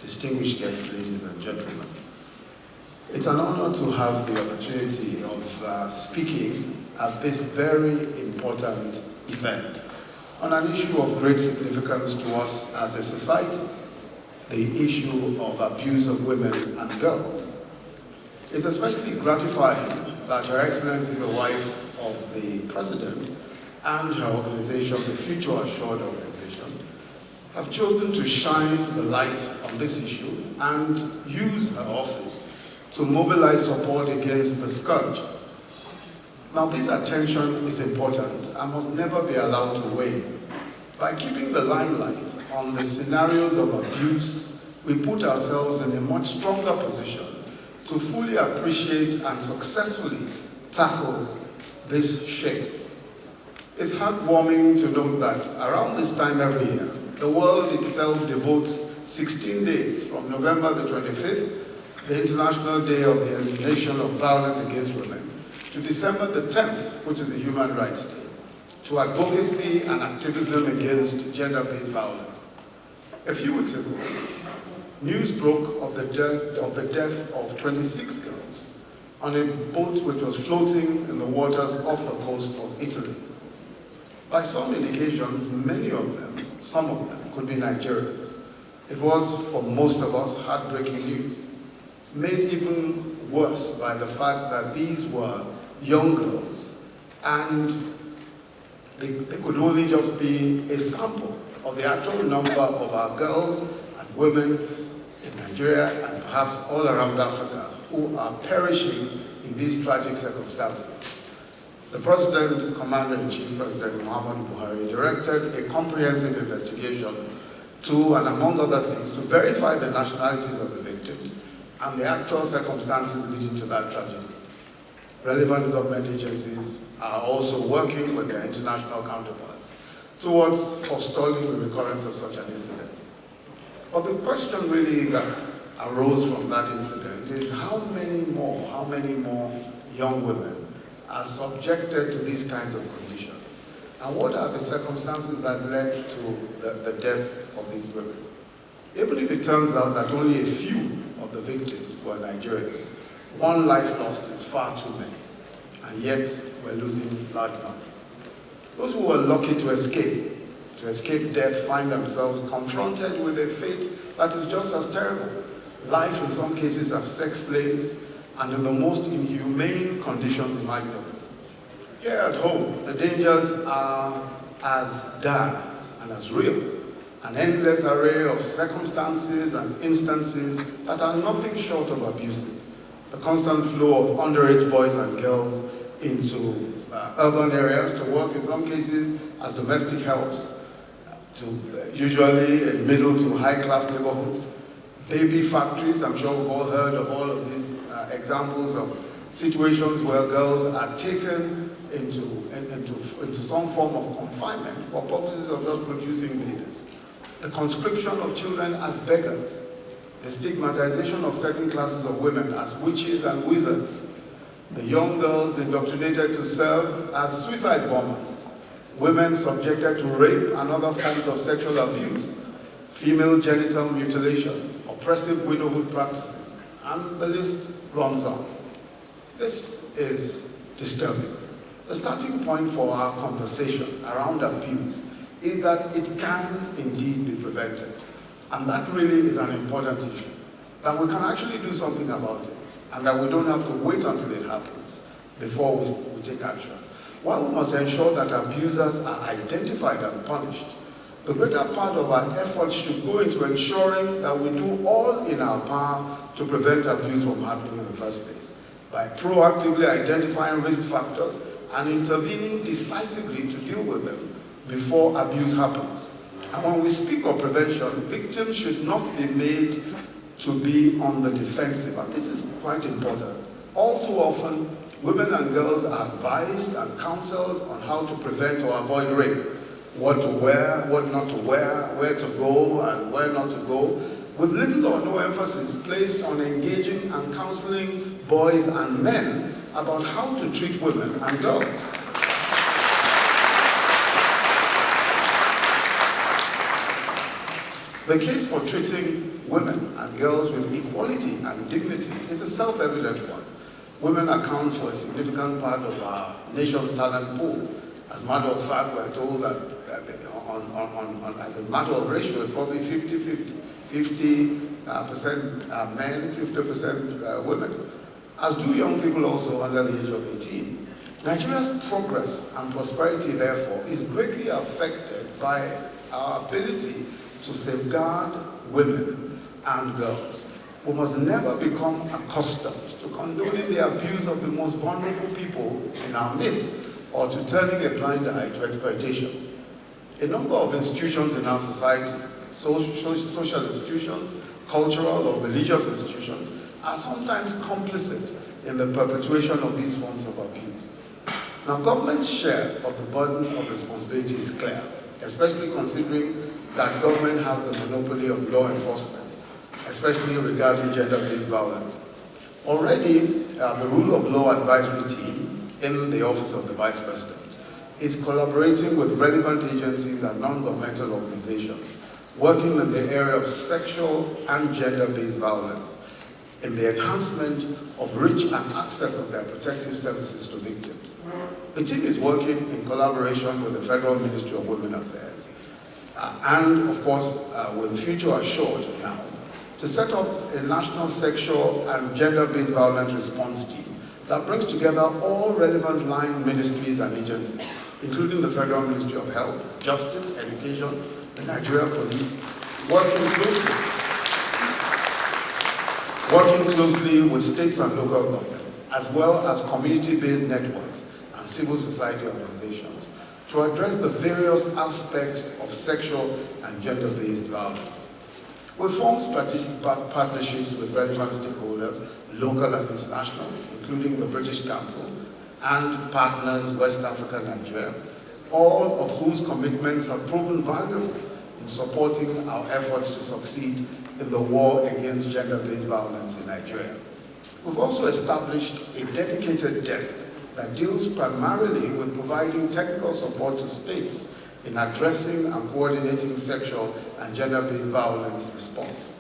distinguished guests, ladies and gentlemen. It's an honor to have the opportunity of speaking at this very important event on an issue of great significance to us as a society, the issue of abuse of women and girls. It's especially gratifying that Her Excellency, the wife of the President, and her organization, the Future Assured organization, have chosen to shine the light on this issue and use her office to mobilize support against the scourge. Now, this attention is important and must never be allowed to wane. By keeping the limelight on the scenarios of abuse, we put ourselves in a much stronger position to fully appreciate and successfully tackle this shame. It's heartwarming to note that around this time every year, the world itself devotes 16 days from November the 25th, the International Day of the Elimination of Violence Against Women, to December the 10th, which is the Human Rights Day, to advocacy and activism against gender-based violence. A few weeks ago, news broke of the death of 26 girls on a boat which was floating in the waters off the coast of Italy. By some indications, many of them, some of them, could be Nigerians. It was, for most of us, heartbreaking news, made even worse by the fact that these were young girls, and they could only just be a sample of the actual number of our girls and women in Nigeria and perhaps all around Africa who are perishing in these tragic circumstances. The President, Commander-in-Chief, President Muhammadu Buhari, directed a comprehensive investigation to, and among other things, to verify the nationalities of the victims and the actual circumstances leading to that tragedy. Relevant government agencies are also working with their international counterparts towards forestalling the recurrence of such an incident. But the question really that arose from that incident is how many more young women are subjected to these kinds of conditions? And what are the circumstances that led to the death of these women? Even if it turns out that only a few of the victims were Nigerians, one life lost is far too many, and yet we're losing large numbers. Those who were lucky to escape death find themselves confronted with a fate that is just as terrible. Life in some cases as sex slaves and in the most inhumane conditions imaginable. Here at home, the dangers are as dire and as real. An endless array of circumstances and instances that are nothing short of abusive. The constant flow of underage boys and girls into urban areas to work in some cases as domestic helps, to usually in middle to high-class neighborhoods. Baby factories, I'm sure we've all heard of all of these examples of situations where girls are taken into some form of confinement for purposes of just producing babies. The conscription of children as beggars, the stigmatization of certain classes of women as witches and wizards, the young girls indoctrinated to serve as suicide bombers, women subjected to rape and other forms of sexual abuse, female genital mutilation, oppressive widowhood practices, and the list runs on. This is disturbing. The starting point for our conversation around abuse is that it can indeed be prevented. And that really is an important issue. That we can actually do something about it, and that we don't have to wait until it happens before we take action. While we must ensure that abusers are identified and punished, the greater part of our efforts should go into ensuring that we do all in our power to prevent abuse from happening in the first place, by proactively identifying risk factors and intervening decisively to deal with them before abuse happens. And when we speak of prevention, victims should not be made to be on the defensive, and this is quite important. All too often, women and girls are advised and counseled on how to prevent or avoid rape, what to wear, what not to wear, where to go and where not to go, with little or no emphasis placed on engaging and counseling boys and men about how to treat women and girls. The case for treating women and girls with equality and dignity is a self-evident one. Women account for a significant part of our nation's talent pool. As a matter of fact, we're told that as a matter of ratio, it's probably 50-50. 50% men, 50% women. As do young people also under the age of 18. Nigeria's progress and prosperity, therefore, is greatly affected by our ability to safeguard women and girls. We must never become accustomed to condoning the abuse of the most vulnerable people in our midst, or to turning a blind eye to exploitation. A number of institutions in our society, social institutions, cultural or religious institutions, are sometimes complicit in the perpetuation of these forms of abuse. Now, government's share of the burden of responsibility is clear, especially considering that government has the monopoly of law enforcement, especially regarding gender-based violence. Already, the Rule of Law Advisory Team in the Office of the Vice President is collaborating with relevant agencies and non-governmental organizations working in the area of sexual and gender-based violence in the enhancement of reach and access of their protective services to victims. The team is working in collaboration with the Federal Ministry of Women Affairs and, of course, with Future Assured now to set up a national sexual and gender-based violence response team that brings together all relevant line ministries and agencies, including the Federal Ministry of Health, Justice, Education, the Nigeria Police, working closely with states and local governments, as well as community-based networks and civil society organizations to address the various aspects of sexual and gender-based violence. We formed strategic partnerships with relevant stakeholders, local and international, including the British Council, and partners West Africa, Nigeria, all of whose commitments have proven valuable in supporting our efforts to succeed in the war against gender-based violence in Nigeria. We've also established a dedicated desk that deals primarily with providing technical support to states in addressing and coordinating sexual and gender-based violence response.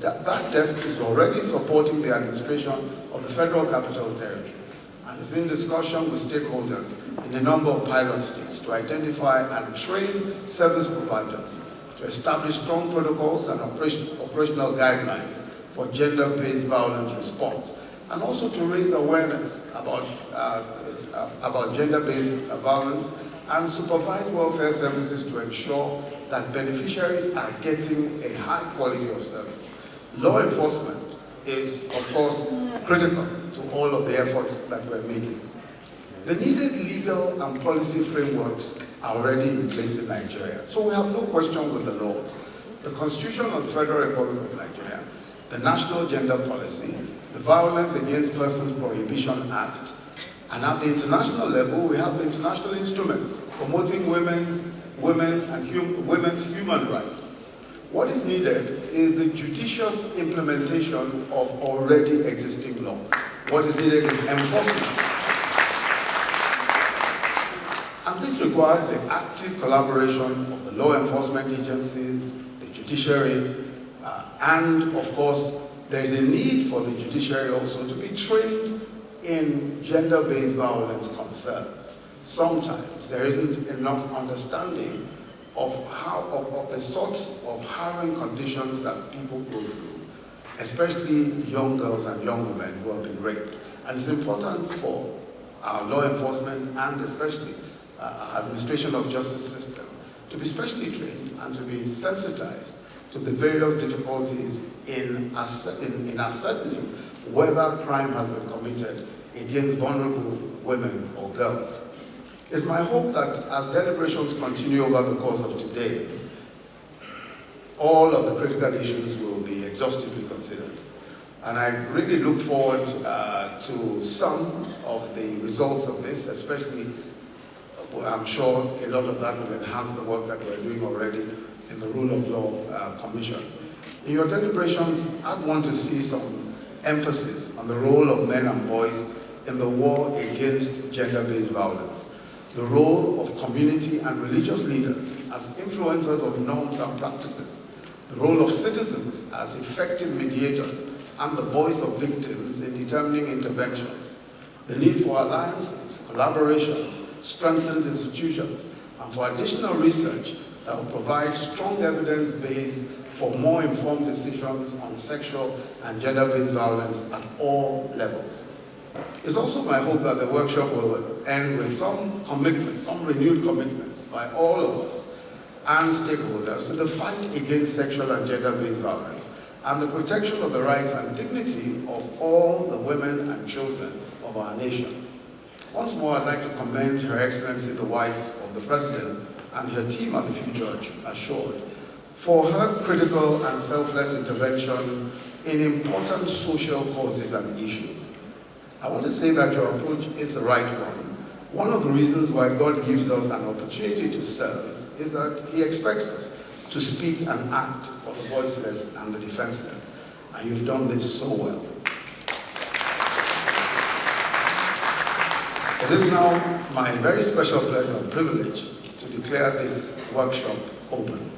That desk is already supporting the administration of the Federal Capital Territory and is in discussion with stakeholders in a number of pilot states to identify and train service providers to establish strong protocols and operational guidelines for gender-based violence response, and also to raise awareness about gender-based violence and supervise welfare services to ensure that beneficiaries are getting a high quality of service. Law enforcement is, of course, critical to all of the efforts that we're making. The needed legal and policy frameworks are already in place in Nigeria, so we have no question with the laws. The Constitution of the Federal Republic of Nigeria, the National Gender Policy, the Violence Against Persons Prohibition Act, and at the international level, we have the international instruments promoting women's human rights. What is needed is the judicious implementation of already existing law. What is needed is enforcement. And this requires the active collaboration of the law enforcement agencies, the judiciary, and of course, there is a need for the judiciary also to be trained in gender-based violence concerns. Sometimes there isn't enough understanding of the sorts of harrowing conditions that people go through, especially young girls and young women who have been raped. And it's important for our law enforcement and especially our administration of justice system to be specially trained and to be sensitized to the various difficulties in ascertaining whether crime has been committed against vulnerable women or girls. It's my hope that as deliberations continue over the course of today, all of the critical issues will be exhaustively considered. And I really look forward to some of the results of this, especially, I'm sure a lot of that will enhance the work that we're doing already in the Rule of Law Commission. In your deliberations, I'd want to see some emphasis on the role of men and boys in the war against gender-based violence, the role of community and religious leaders as influencers of norms and practices the role of citizens as effective mediators and the voice of victims in determining interventions, the need for alliances, collaborations, strengthened institutions, and for additional research that will provide strong evidence base for more informed decisions on sexual and gender-based violence at all levels. It's also my hope that the workshop will end with some commitment, some renewed commitments by all of us and stakeholders to the fight against sexual and gender-based violence and the protection of the rights and dignity of all the women and children of our nation. Once more, I'd like to commend Her Excellency, the wife of the President, and her team at the Future Assured for her critical and selfless intervention in important social causes and issues. I want to say that your approach is the right one. One of the reasons why God gives us an opportunity to serve is that He expects us to speak and act for the voiceless and the defenseless. And you've done this so well. It is now my very special pleasure and privilege to declare this workshop open.